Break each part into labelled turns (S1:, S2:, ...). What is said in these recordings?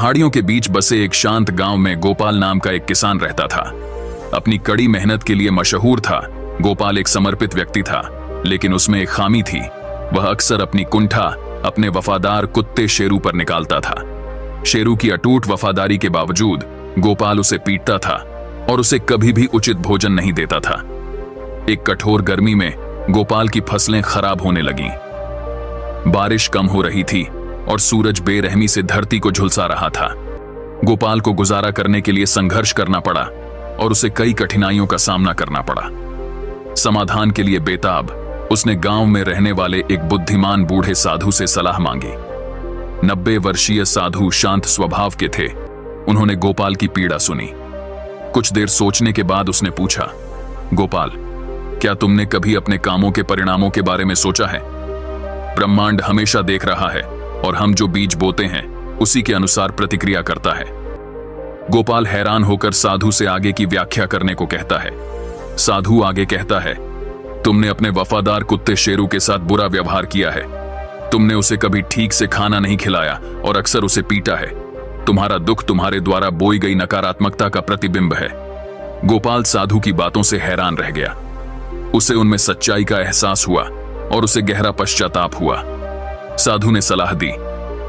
S1: पहाड़ियों के बीच बसे एक शांत गांव में गोपाल नाम का एक किसान रहता था। अपनी कड़ी मेहनत के लिए मशहूर था। गोपाल एक समर्पित व्यक्ति था, लेकिन उसमें एक खामी थी। वह अक्सर अपनी कुंठा अपने वफादार कुत्ते शेरू पर निकालता था। शेरू की अटूट वफादारी के बावजूद गोपाल उसे पीटता था और उसे कभी भी उचित भोजन नहीं देता था। एक कठोर गर्मी में गोपाल की फसलें खराब होने लगीं। बारिश कम हो रही थी और सूरज बेरहमी से धरती को झुलसा रहा था। गोपाल को गुजारा करने के लिए संघर्ष करना पड़ा और उसे कई कठिनाइयों का सामना करना पड़ा। समाधान के लिए बेताब उसने गांव में रहने वाले एक बुद्धिमान बूढ़े साधु से सलाह मांगी। 90 वर्षीय साधु शांत स्वभाव के थे। उन्होंने गोपाल की पीड़ा सुनी। कुछ देर सोचने के बाद उसने पूछा, गोपाल, क्या तुमने कभी अपने कामों के परिणामों के बारे में सोचा है? ब्रह्मांड हमेशा देख रहा है और हम जो बीज बोते हैं उसी के अनुसार प्रतिक्रिया करता है। गोपाल हैरान होकर साधु से आगे की व्याख्या करने को कहता है। साधु आगे कहता है, तुमने अपने वफादार कुत्ते शेरू के साथ बुरा व्यवहार किया है। तुमने उसे कभी ठीक से खाना नहीं खिलाया और अक्सर उसे पीटा है। तुम्हारा दुख तुम्हारे द्वारा बोई गई नकारात्मकता का प्रतिबिंब है। गोपाल साधु की बातों से हैरान रह गया। उसे उनमें सच्चाई का एहसास हुआ और उसे गहरा पश्चाताप हुआ। साधु ने सलाह दी,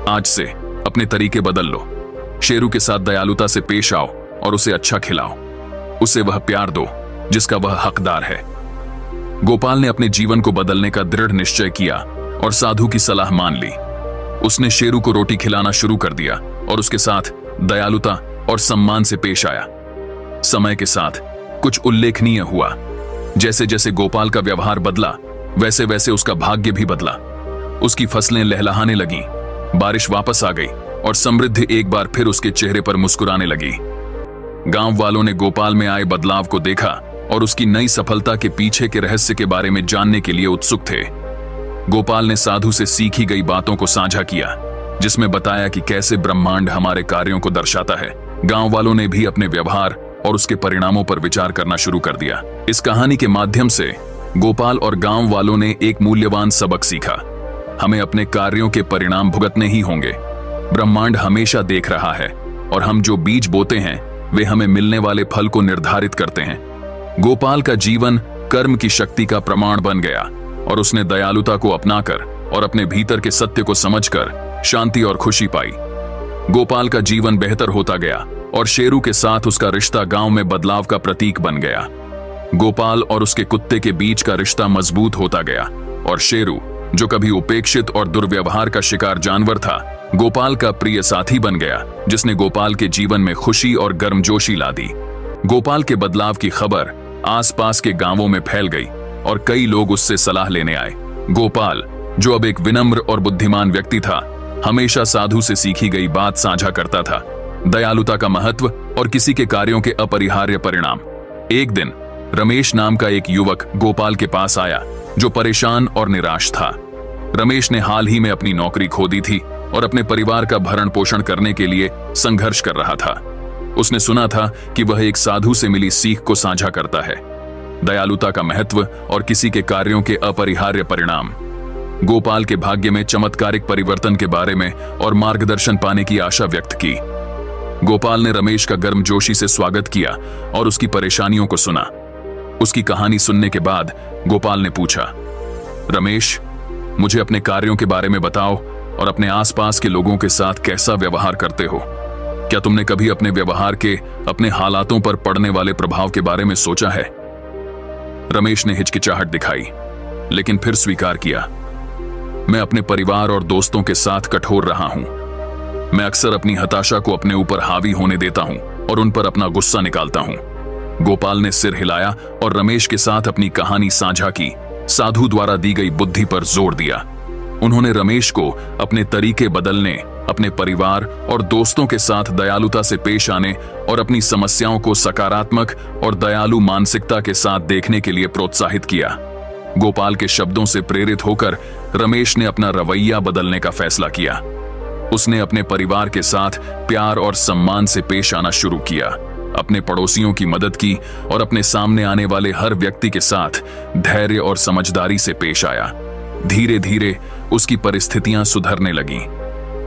S1: आज से अपने तरीके बदल लो। शेरू के साथ दयालुता से पेश आओ और उसे अच्छा खिलाओ। उसे वह प्यार दो जिसका वह हकदार है। गोपाल ने अपने जीवन को बदलने का दृढ़ निश्चय किया और साधु की सलाह मान ली। उसने शेरू को रोटी खिलाना शुरू कर दिया और उसके साथ दयालुता और सम्मान से पेश आया। समय के साथ कुछ उल्लेखनीय हुआ। जैसे जैसे गोपाल का व्यवहार बदला, वैसे वैसे उसका भाग्य भी बदला। उसकी फसलें लहलहाने लगीं, बारिश वापस आ गई और समृद्धि एक बार फिर उसके चेहरे पर मुस्कुराने लगी। गांव वालों ने गोपाल में आए बदलाव को देखा और उसकी नई सफलता के पीछे के रहस्य के बारे में जानने के लिए उत्सुक थे। गोपाल ने साधु से सीखी गई बातों को साझा किया, जिसमें बताया कि कैसे ब्रह्मांड हमारे कार्यों को दर्शाता है। गांव वालों ने भी अपने व्यवहार और उसके परिणामों पर विचार करना शुरू कर दिया। इस कहानी के माध्यम से गोपाल और गांव वालों ने एक मूल्यवान सबक सीखा। हमें अपने कार्यों के परिणाम भुगतने ही होंगे। ब्रह्मांड हमेशा देख रहा है और हम जो बीज बोते हैं वे हमें मिलने वाले फल को निर्धारित करते हैं। गोपाल का जीवन कर्म की शक्ति का प्रमाण बन गया और उसने दयालुता को अपनाकर और अपने भीतर के सत्य को समझकर शांति और खुशी पाई। गोपाल का जीवन बेहतर होता गया और शेरू के साथ उसका रिश्ता गांव में बदलाव का प्रतीक बन गया। गोपाल और उसके कुत्ते के बीच का रिश्ता मजबूत होता गया और शेरू, जो कभी उपेक्षित और दुर्व्यवहार का शिकार जानवर था, गोपाल का प्रिय साथी बन गया, जिसने गोपाल के जीवन में खुशी और गर्मजोशी ला दी। गोपाल के बदलाव की खबर आसपास के गांवों में फैल गई और कई लोग उससे सलाह लेने आए। गोपाल, जो अब एक विनम्र और बुद्धिमान व्यक्ति था, हमेशा साधु से सीखी गई बात साझा करता था, दयालुता का महत्व और किसी के कार्यों के अपरिहार्य परिणाम। एक दिन रमेश नाम का एक युवक गोपाल के पास आया, जो परेशान और निराश था। रमेश ने हाल ही में अपनी नौकरी खो दी थी और अपने परिवार का भरण पोषण करने के लिए संघर्ष कर रहा था। उसने सुना था कि वह एक साधु से मिली सीख को साझा करता है, दयालुता का महत्व और किसी के कार्यों के अपरिहार्य परिणाम। गोपाल के भाग्य में चमत्कारिक परिवर्तन के बारे में और मार्गदर्शन पाने की आशा व्यक्त की। गोपाल ने रमेश का गर्मजोशी से स्वागत किया और उसकी परेशानियों को सुना। उसकी कहानी सुनने के बाद गोपाल ने पूछा, रमेश, मुझे अपने कार्यों के बारे में बताओ और अपने आसपास के लोगों के साथ कैसा व्यवहार करते हो। क्या तुमने कभी अपने व्यवहार के अपने हालातों पर पड़ने वाले प्रभाव के बारे में सोचा है? रमेश ने हिचकिचाहट दिखाई, लेकिन फिर स्वीकार किया, मैं अपने परिवार और दोस्तों के साथ कठोर रहा हूं। मैं अक्सर अपनी हताशा को अपने ऊपर हावी होने देता हूं और उन पर अपना गुस्सा निकालता हूं। गोपाल ने सिर हिलाया और रमेश के साथ अपनी कहानी साझा की, साधु द्वारा दी गई बुद्धि पर जोर दिया। उन्होंने रमेश को अपने तरीके बदलने, अपने परिवार और दोस्तों के साथ दयालुता से पेश आने और अपनी समस्याओं को सकारात्मक और दयालु मानसिकता के साथ देखने के लिए प्रोत्साहित किया। गोपाल के शब्दों से प्रेरित होकर रमेश ने अपना रवैया बदलने का फैसला किया। उसने अपने परिवार के साथ प्यार और सम्मान से पेश आना शुरू किया, अपने पड़ोसियों की मदद की और अपने सामने आने वाले हर व्यक्ति के साथ धैर्य और समझदारी से पेश आया। धीरे धीरे उसकी परिस्थितियां सुधरने लगीं।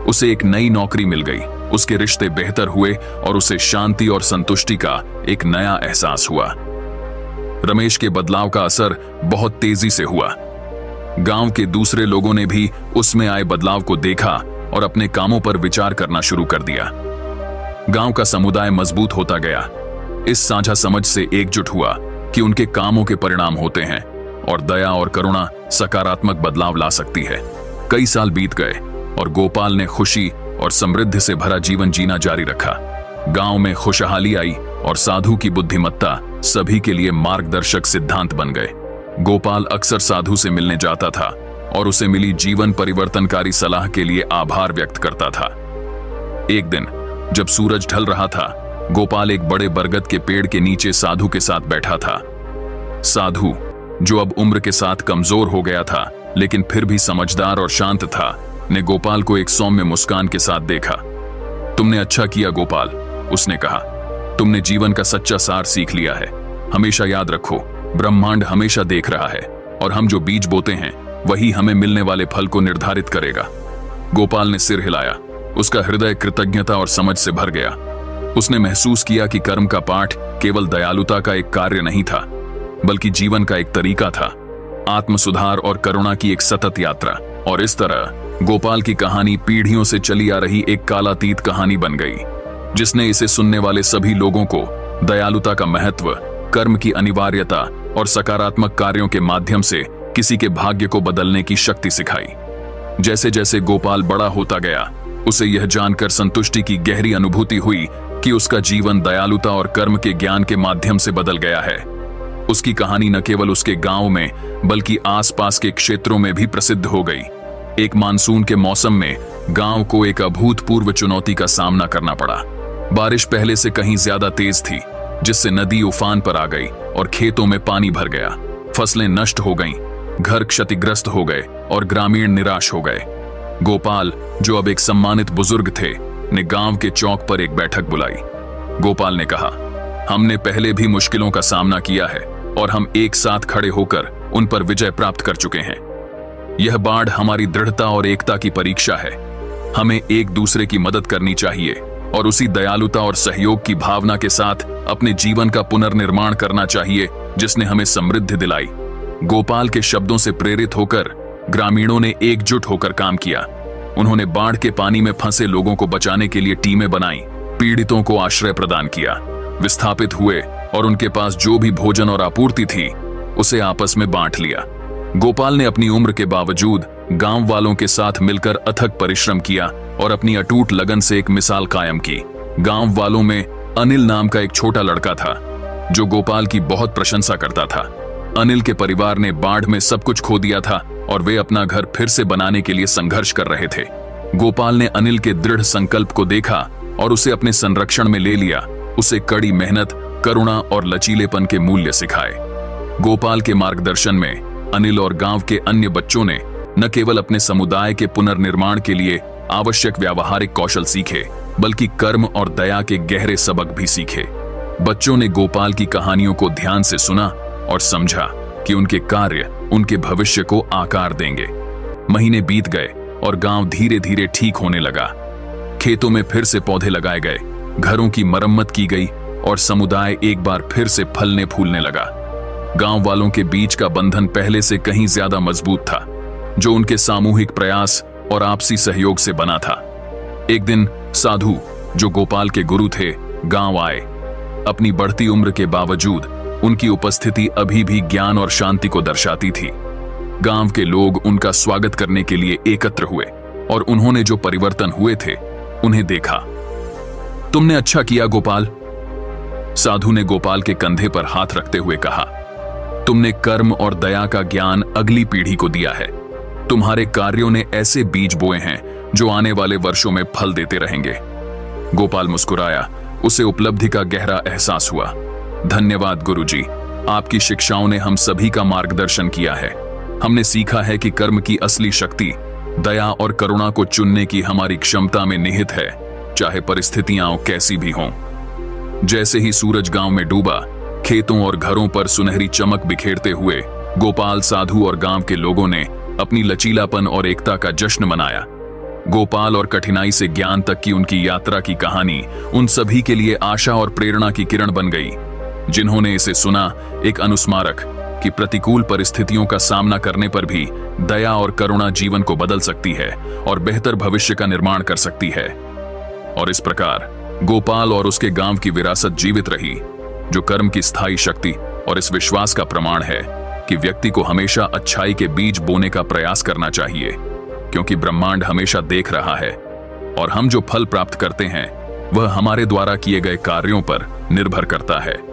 S1: उसे एक नई नौकरी मिल गई उसके रिश्ते बेहतर हुए और उसे शांति और संतुष्टि का एक नया एहसास हुआ। रमेश के बदलाव का असर बहुत तेजी से हुआ। गांव के दूसरे लोगों ने भी उसमें आए बदलाव को देखा और अपने कामों पर विचार करना शुरू कर दिया। गांव का समुदाय मजबूत होता गया। इस साझा समझ से एकजुट हुआ कि उनके कामों के परिणाम होते हैं और दया और करुणा सकारात्मक बदलाव ला सकती है। कई साल बीत गए और गोपाल ने खुशी और समृद्धि से भरा जीवन जीना जारी रखा। गांव में खुशहाली आई और साधु की बुद्धिमत्ता सभी के लिए मार्गदर्शक सिद्धांत बन गए। गोपाल अक्सर साधु से मिलने जाता था और उसे मिली जीवन परिवर्तनकारी सलाह के लिए आभार व्यक्त करता था। एक दिन जब सूरज ढल रहा था, गोपाल एक बड़े बरगद के पेड़ के नीचे साधु के साथ बैठा था। साधु, जो अब उम्र के साथ कमजोर हो गया था लेकिन फिर भी समझदार और शांत था, ने गोपाल को एक सौम्य मुस्कान के साथ देखा। तुमने अच्छा किया गोपाल, उसने कहा। तुमने जीवन का सच्चा सार सीख लिया है। हमेशा याद रखो, ब्रह्मांड हमेशा देख रहा है और हम जो बीज बोते हैं वही हमें मिलने वाले फल को निर्धारित करेगा। गोपाल ने सिर हिलाया। उसका हृदय कृतज्ञता और समझ से भर गया। उसने महसूस किया कि कर्म का पाठ केवल दयालुता का एक कार्य नहीं था, बल्कि जीवन का एक तरीका था, आत्म सुधार और करुणा की एक सतत यात्रा। और इस तरह गोपाल की कहानी पीढ़ियों से चली आ रही एक कालातीत कहानी बन गई, जिसने इसे सुनने वाले सभी लोगों को दयालुता का महत्व, कर्म की अनिवार्यता और सकारात्मक कार्यों के माध्यम से किसी के भाग्य को बदलने की शक्ति सिखाई। जैसे जैसे गोपाल बड़ा होता गया, उसे यह जानकर संतुष्टि की गहरी अनुभूति हुई कि उसका जीवन दयालुता और कर्म के ज्ञान के माध्यम से बदल गया है। उसकी कहानी न केवल उसके गांव में बल्कि आसपास के क्षेत्रों में भी प्रसिद्ध हो गई। एक मानसून के मौसम में गांव को एक अभूतपूर्व चुनौती का सामना करना पड़ा। बारिश पहले से कहीं ज्यादा तेज थी, जिससे नदी उफान पर आ गई और खेतों में पानी भर गया। फसलें नष्ट हो गईं, घर क्षतिग्रस्त हो गए और ग्रामीण निराश हो गए। गोपाल, जो अब एक सम्मानित बुजुर्ग थे, ने गांव के चौक पर एक बैठक बुलाई। गोपाल ने कहा, हमने पहले भी मुश्किलों का सामना किया है और हम एक साथ खड़े होकर उन पर विजय प्राप्त कर चुके हैं। यह बाढ़ हमारी दृढ़ता और एकता की परीक्षा है। हमें एक दूसरे की मदद करनी चाहिए और उसी दयालुता और सहयोग की भावना के साथ अपने जीवन का पुनर्निर्माण करना चाहिए जिसने हमें समृद्धि दिलाई। गोपाल के शब्दों से प्रेरित होकर ग्रामीणों ने एकजुट होकर काम किया। उन्होंने बाढ़ के पानी में फंसे लोगों को बचाने के लिए टीमें बनाई, पीड़ितों को आश्रय प्रदान किया, विस्थापित हुए और उनके पास जो भी भोजन और आपूर्ति थी उसे आपस में बांट लिया। गोपाल ने अपनी उम्र के बावजूद गांव वालों के साथ मिलकर अथक परिश्रम किया और अपनी अटूट लगन से एक मिसाल कायम की। गांव वालों में अनिल नाम का एक छोटा लड़का था जो गोपाल की बहुत प्रशंसा करता था। अनिल के परिवार ने बाढ़ में सब कुछ खो दिया था और वे अपना घर फिर से बनाने के लिए संघर्ष कर रहे थे। गोपाल ने अनिल के दृढ़ संकल्प को देखा और उसे अपने संरक्षण में ले लिया। उसे कड़ी मेहनत, करुणा और लचीलेपन के मूल्य सिखाए। गोपाल के मार्गदर्शन में अनिल और गांव के अन्य बच्चों ने न केवल अपने समुदाय के पुनर्निर्माण के लिए आवश्यक व्यावहारिक कौशल सीखे, बल्कि कर्म और दया के गहरे सबक भी सीखे। बच्चों ने गोपाल की कहानियों को ध्यान से सुना और समझा कि उनके कार्य उनके भविष्य को आकार देंगे। महीने बीत गए और गांव धीरे धीरे ठीक होने लगा। खेतों में फिर से पौधे लगाए गए, घरों की मरम्मत की गई और समुदाय एक बार फिर से फलने फूलने लगा। गांव वालों के बीच का बंधन पहले से कहीं ज्यादा मजबूत था, जो उनके सामूहिक प्रयास और आपसी सहयोग से बना था। एक दिन साधु, जो गोपाल के गुरु थे, गांव आए। अपनी बढ़ती उम्र के बावजूद उनकी उपस्थिति अभी भी ज्ञान और शांति को दर्शाती थी। गांव के लोग उनका स्वागत करने के लिए एकत्र हुए और उन्होंने जो परिवर्तन हुए थे उन्हें देखा। तुमने अच्छा किया गोपाल, साधु ने गोपाल के कंधे पर हाथ रखते हुए कहा। तुमने कर्म और दया का ज्ञान अगली पीढ़ी को दिया है। तुम्हारे कार्यों ने ऐसे बीज बोए हैं जो आने वाले वर्षों में फल देते रहेंगे। गोपाल मुस्कुराया। उसे उपलब्धि का गहरा एहसास हुआ। धन्यवाद गुरुजी, आपकी शिक्षाओं ने हम सभी का मार्गदर्शन किया है। हमने सीखा है कि कर्म की असली शक्ति दया और करुणा को चुनने की हमारी क्षमता में निहित है, चाहे परिस्थितियां कैसी भी हों। जैसे ही सूरज गांव में डूबा, खेतों और घरों पर सुनहरी चमक बिखेरते हुए गोपाल, साधु और गांव के लोगों ने अपनी लचीलापन और एकता का जश्न मनाया। गोपाल और कठिनाई से ज्ञान तक की उनकी यात्रा की कहानी उन सभी के लिए आशा और प्रेरणा की किरण बन गई। जिन्होंने इसे सुना, एक अनुस्मारक कि प्रतिकूल परिस्थितियों का सामना करने पर भी दया और करुणा जीवन को बदल सकती है और बेहतर भविष्य का निर्माण कर सकती है। और इस प्रकार गोपाल और उसके गांव की विरासत जीवित रही, जो कर्म की स्थायी शक्ति और इस विश्वास का प्रमाण है कि व्यक्ति को हमेशा अच्छाई के बीज बोने का प्रयास करना चाहिए, क्योंकि ब्रह्मांड हमेशा देख रहा है और हम जो फल प्राप्त करते हैं वह हमारे द्वारा किए गए कार्यों पर निर्भर करता है।